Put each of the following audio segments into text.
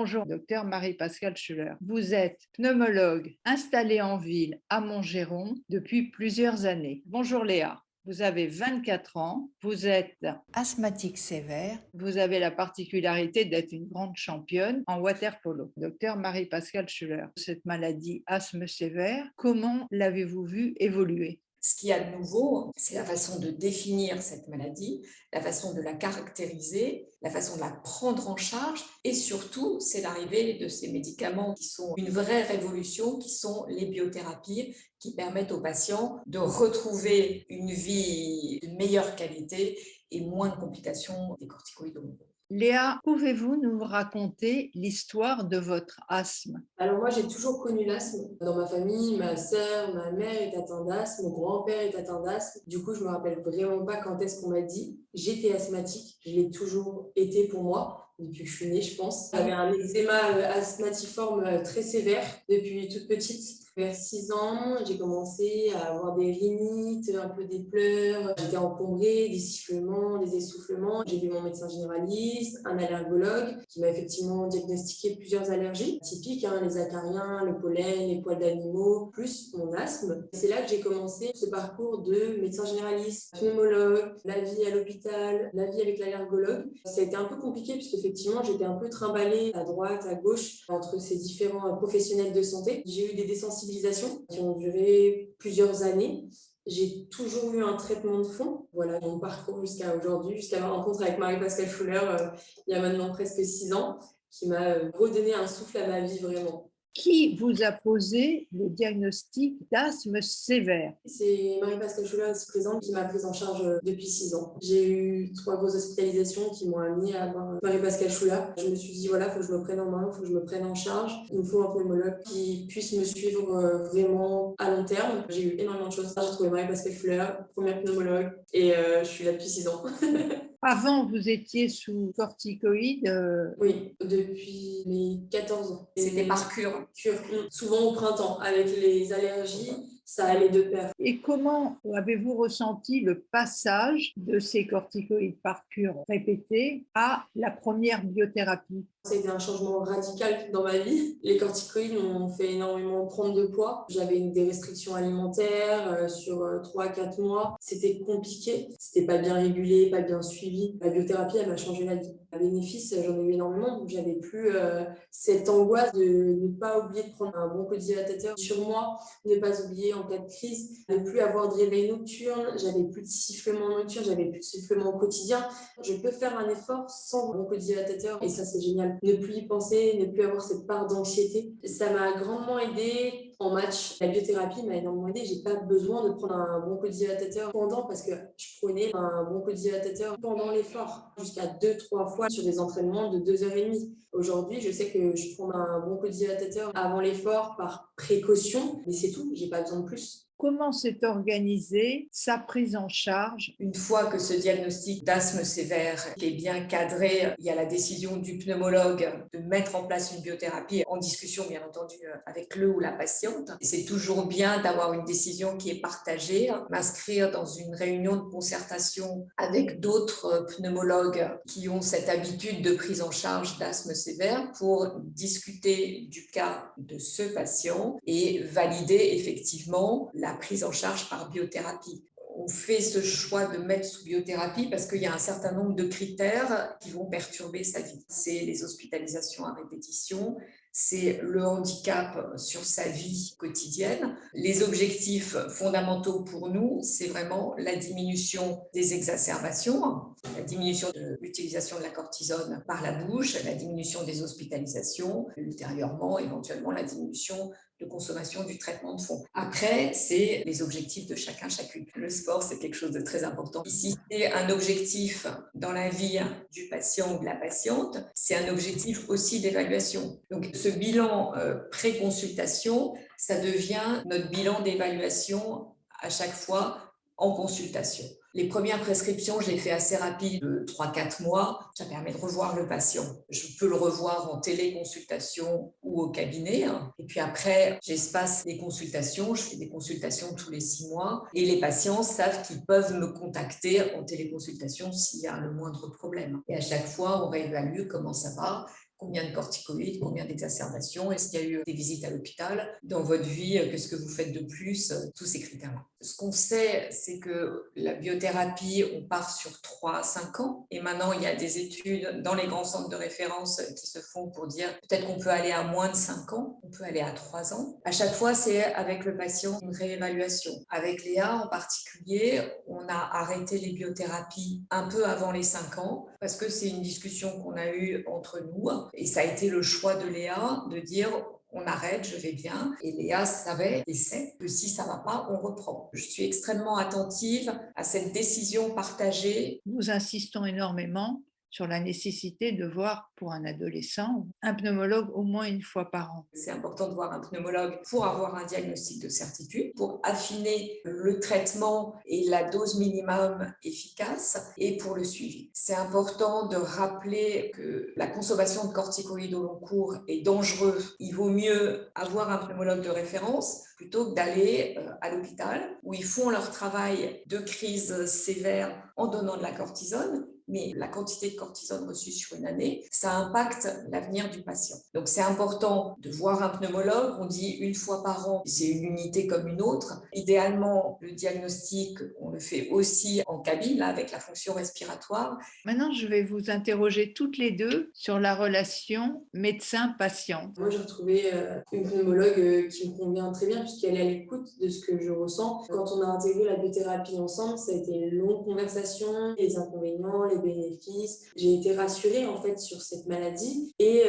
Bonjour, docteur Marie-Pascale Schuller. Vous êtes pneumologue installée en ville à Montgeron depuis plusieurs années. Bonjour Léa. Vous avez 24 ans, vous êtes asthmatique sévère, vous avez la particularité d'être une grande championne en water-polo. Docteur Marie-Pascale Schuller, cette maladie asthme sévère, comment l'avez-vous vue évoluer? Ce qu'il y a de nouveau, c'est la façon de définir cette maladie, la façon de la caractériser, la façon de la prendre en charge et surtout, c'est l'arrivée de ces médicaments qui sont une vraie révolution, qui sont les biothérapies, qui permettent aux patients de retrouver une vie de meilleure qualité et moins de complications des corticoïdes. Léa, pouvez-vous nous raconter l'histoire de votre asthme? Alors moi, j'ai toujours connu l'asthme. Dans ma famille, ma sœur, ma mère est atteinte d'asthme, mon grand-père est atteint d'asthme. Du coup, je me rappelle vraiment pas quand est-ce qu'on m'a dit. J'étais asthmatique, je l'ai toujours été pour moi, depuis que je suis née, je pense. J'avais un eczéma asthmatiforme très sévère depuis toute petite. Vers 6 ans, j'ai commencé à avoir des rhinites, un peu des pleurs. J'étais encombrée, des sifflements, des essoufflements. J'ai vu mon médecin généraliste, un allergologue qui m'a effectivement diagnostiqué plusieurs allergies typiques, les acariens, le pollen, les poils d'animaux, plus mon asthme. C'est là que j'ai commencé ce parcours de médecin généraliste, pneumologue, la vie à l'hôpital, la vie avec l'allergologue. Ça a été un peu compliqué puisque effectivement j'étais un peu trimballée à droite, à gauche entre ces différents professionnels de santé. J'ai eu des désensibilisations qui ont duré plusieurs années. J'ai toujours eu un traitement de fond. Voilà mon parcours jusqu'à aujourd'hui, jusqu'à ma rencontre avec Marie-Pascale Schuller il y a maintenant presque 6 ans, qui m'a redonné un souffle à ma vie vraiment. Qui vous a posé le diagnostic d'asthme sévère? C'est Marie-Pascale Schuller, ici présente, qui m'a prise en charge depuis 6 ans. J'ai eu 3 grosses hospitalisations qui m'ont amenée à voir Marie-Pascale Schuller. Je me suis dit, voilà, il faut que je me prenne en main, il faut que je me prenne en charge. Il me faut un pneumologue qui puisse me suivre vraiment à long terme. J'ai eu énormément de choses. J'ai trouvé Marie-Pascale Schuller, première pneumologue, et je suis là depuis 6 ans. Avant, vous étiez sous corticoïdes Oui, depuis mes 14 ans. C'était par cure. Souvent au printemps, avec les allergies, ça allait de pair. Et comment avez-vous ressenti le passage de ces corticoïdes par cure répétée à la première biothérapie? C'était un changement radical dans ma vie. Les corticoïdes m'ont fait énormément prendre de poids. J'avais des restrictions alimentaires sur 3-4 mois. C'était compliqué. C'était pas bien régulé, pas bien suivi. La biothérapie, elle m'a changé la vie. À bénéfice, j'en ai eu énormément. Donc, j'avais plus cette angoisse de ne pas oublier de prendre un bronchodilatateur sur moi, ne pas oublier en cas de crise, ne plus avoir de réveil nocturne. J'avais plus de sifflements nocturnes, j'avais plus de sifflements au quotidien. Je peux faire un effort sans bronchodilatateur et ça, c'est génial. Ne plus y penser, ne plus avoir cette part d'anxiété. Ça m'a grandement aidée en match. La biothérapie m'a énormément aidée. J'ai pas besoin de prendre un bronchodilatateur pendant, parce que je prenais un bronchodilatateur pendant l'effort, jusqu'à 2-3 fois sur des entraînements de 2h30. Aujourd'hui, je sais que je prends un bronchodilatateur avant l'effort par précaution, mais c'est tout, j'ai pas besoin de plus. Comment s'est organisée sa prise en charge? Une fois que ce diagnostic d'asthme sévère est bien cadré, il y a la décision du pneumologue de mettre en place une biothérapie en discussion, bien entendu, avec le ou la patiente. Et c'est toujours bien d'avoir une décision qui est partagée, m'inscrire dans une réunion de concertation avec d'autres pneumologues qui ont cette habitude de prise en charge d'asthme sévère pour discuter du cas de ce patient et valider effectivement la prise en charge par biothérapie. On fait ce choix de mettre sous biothérapie parce qu'il y a un certain nombre de critères qui vont perturber sa vie. C'est les hospitalisations à répétition, c'est le handicap sur sa vie quotidienne. Les objectifs fondamentaux pour nous, c'est vraiment la diminution des exacerbations, la diminution de l'utilisation de la cortisone par la bouche, la diminution des hospitalisations, ultérieurement, éventuellement, la diminution de consommation du traitement de fond. Après, c'est les objectifs de chacun, chacune. Le sport, c'est quelque chose de très important. Ici, c'est un objectif dans la vie du patient ou de la patiente, c'est un objectif aussi d'évaluation. Donc, ce bilan pré-consultation, ça devient notre bilan d'évaluation à chaque fois en consultation. Les premières prescriptions, je les fais assez rapides, de 3-4 mois. Ça permet de revoir le patient. Je peux le revoir en téléconsultation ou au cabinet. Et puis après, j'espace les consultations. Je fais des consultations tous les 6 mois. Et les patients savent qu'ils peuvent me contacter en téléconsultation s'il y a le moindre problème. Et à chaque fois, on réévalue comment ça va. Combien de corticoïdes, combien d'exacerbations, est-ce qu'il y a eu des visites à l'hôpital dans votre vie, qu'est-ce que vous faites de plus, tous ces critères-là. Ce qu'on sait, c'est que la biothérapie, on part sur 3 à 5 ans et maintenant il y a des études dans les grands centres de référence qui se font pour dire peut-être qu'on peut aller à moins de 5 ans, on peut aller à 3 ans. À chaque fois, c'est avec le patient une réévaluation. Avec Léa en particulier, on a arrêté les biothérapies un peu avant les 5 ans parce que c'est une discussion qu'on a eue entre nous et ça a été le choix de Léa de dire on arrête, je vais bien. Et Léa savait et sait que si ça ne va pas, on reprend. Je suis extrêmement attentive à cette décision partagée. Nous insistons énormément sur la nécessité de voir pour un adolescent un pneumologue au moins une fois par an. C'est important de voir un pneumologue pour avoir un diagnostic de certitude, pour affiner le traitement et la dose minimum efficace et pour le suivi. C'est important de rappeler que la consommation de corticoïdes au long cours est dangereuse. Il vaut mieux avoir un pneumologue de référence plutôt que d'aller à l'hôpital où ils font leur travail de crise sévère en donnant de la cortisone. Mais la quantité de cortisone reçue sur une année, ça impacte l'avenir du patient. Donc c'est important de voir un pneumologue, on dit une fois par an, c'est une unité comme une autre. Idéalement, le diagnostic, on le fait aussi en cabine, là, avec la fonction respiratoire. Maintenant, je vais vous interroger toutes les deux sur la relation médecin-patient. Moi, j'ai retrouvé une pneumologue qui me convient très bien puisqu'elle est à l'écoute de ce que je ressens. Quand on a intégré la biothérapie ensemble, ça a été une longue conversation, les inconvénients, les bénéfices. J'ai été rassurée en fait sur cette maladie et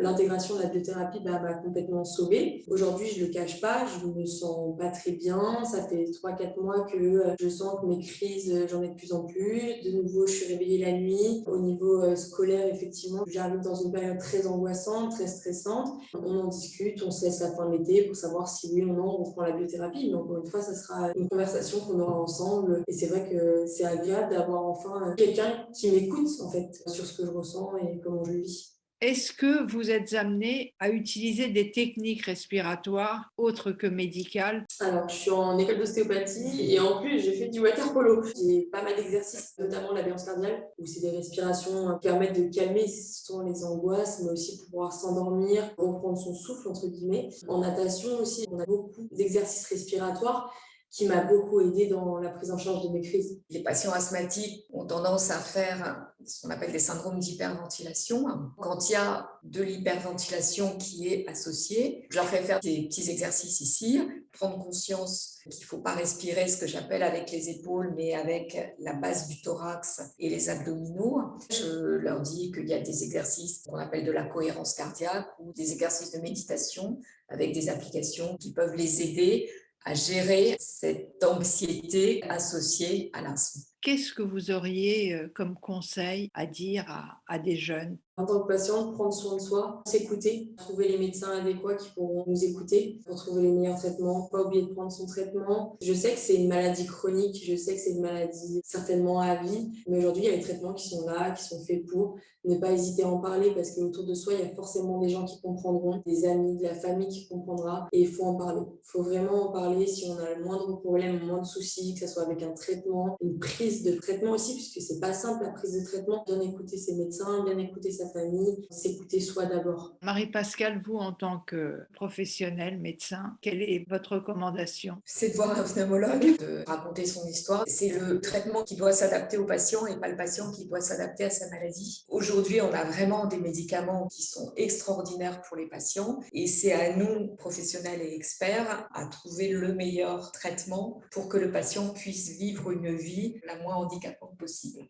l'intégration de la biothérapie m'a complètement sauvée. Aujourd'hui, je ne le cache pas, je me sens pas très bien. Ça fait 3-4 mois que je sens que mes crises, j'en ai de plus en plus. De nouveau, je suis réveillée la nuit. Au niveau scolaire, effectivement, j'arrive dans une période très angoissante, très stressante. On en discute, on se laisse la fin de l'été pour savoir si oui ou non on prend la biothérapie. Mais encore une fois, ça sera une conversation qu'on aura ensemble. Et c'est vrai que c'est agréable d'avoir enfin quelqu'un qui m'écoute en fait sur ce que je ressens et comment je le vis. Est-ce que vous êtes amené à utiliser des techniques respiratoires autres que médicales? Alors, je suis en école d'ostéopathie et en plus, j'ai fait du water polo. J'ai pas mal d'exercices, notamment la balance cardiaque, où c'est des respirations qui permettent de calmer tant les angoisses, mais aussi pour pouvoir s'endormir, reprendre son souffle, entre guillemets. En natation aussi, on a beaucoup d'exercices respiratoires qui m'a beaucoup aidée dans la prise en charge de mes crises. Les patients asthmatiques ont tendance à faire ce qu'on appelle des syndromes d'hyperventilation. Quand il y a de l'hyperventilation qui est associée, je leur fais faire des petits exercices ici, prendre conscience qu'il ne faut pas respirer ce que j'appelle avec les épaules, mais avec la base du thorax et les abdominaux. Je leur dis qu'il y a des exercices qu'on appelle de la cohérence cardiaque ou des exercices de méditation avec des applications qui peuvent les aider à gérer cette anxiété associée à l'asthme. Qu'est-ce que vous auriez comme conseil à dire à des jeunes? En tant que patiente, prendre soin de soi, s'écouter, trouver les médecins adéquats qui pourront nous écouter pour trouver les meilleurs traitements, pas oublier de prendre son traitement. Je sais que c'est une maladie chronique, je sais que c'est une maladie certainement à vie, mais aujourd'hui, il y a les traitements qui sont là, qui sont faits pour. Ne pas hésiter à en parler parce qu'autour de soi, il y a forcément des gens qui comprendront, des amis, de la famille qui comprendra et il faut en parler. Il faut vraiment en parler si on a le moindre problème, le moindre souci, que ce soit avec un traitement, une prise de traitement aussi, puisque c'est pas simple la prise de traitement. Bien écouter ses médecins, bien écouter sa famille, s'écouter soi d'abord. Marie-Pascale, vous, en tant que professionnelle, médecin, quelle est votre recommandation? C'est de voir un pneumologue, de raconter son histoire. C'est le traitement qui doit s'adapter au patient et pas le patient qui doit s'adapter à sa maladie. Aujourd'hui, on a vraiment des médicaments qui sont extraordinaires pour les patients et c'est à nous, professionnels et experts, à trouver le meilleur traitement pour que le patient puisse vivre une vie la moins handicapante possible.